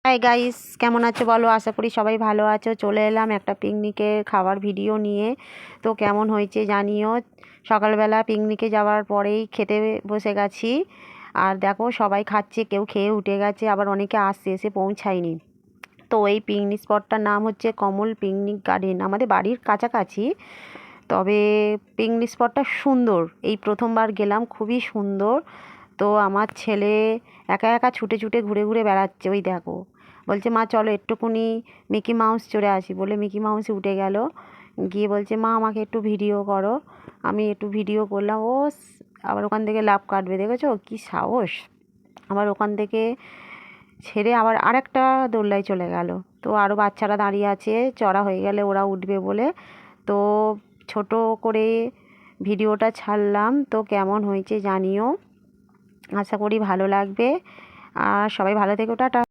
Hi guys, কেমন আছো বলো? আশা করি সবাই ভালো আছো। চলে এলাম একটা পিকনিকের খাবার ভিডিও নিয়ে। তো কেমন হয়েছে জানিও। সকালবেলা পিকনিকে যাওয়ার পরেই খেতে বসে গেছি। আর দেখো সবাই খাচ্ছে, কেউ খেয়ে উঠে গেছে, আবার অনেকে আসছে, এসে পৌঁছায়নি। তো এই পিকনিক স্পটটার নাম হচ্ছে কমল পিকনিক গার্ডেন, আমাদের বাড়ির কাছাকাছি। তবে পিকনিক স্পটটা সুন্দর, এই প্রথমবার গেলাম, খুবই সুন্দর। তো আমার ছেলে একা একা ছুটে ছুটে ঘুরে ঘুরে বেড়াচ্ছে, ওই দেখো। বলছে মা চলো একটুকুনি মিকি মাউস চড়ে আসি, বলে মিকি মাউসে উঠে গেল। গিয়ে বলছে মা আমাকে একটু ভিডিও করো। আমি একটু ভিডিও করলাম। আবার ওখান থেকে লাফ কাটবে, দেখেছো কি সাহস। আবার ওখান থেকে ছেড়ে আবার আরেকটা দোলনায় চলে গেল। তো আরও বাচ্চারা দাঁড়িয়ে আছে, চড়া হয়ে গেলে ওরা উঠবে বলে। তো ছোট করে ভিডিওটা ছাড়লাম। তো কেমন হয়েছে জানিও, আশা করি ভালো লাগবে। আর সবাই ভালো থেকো, টাটা।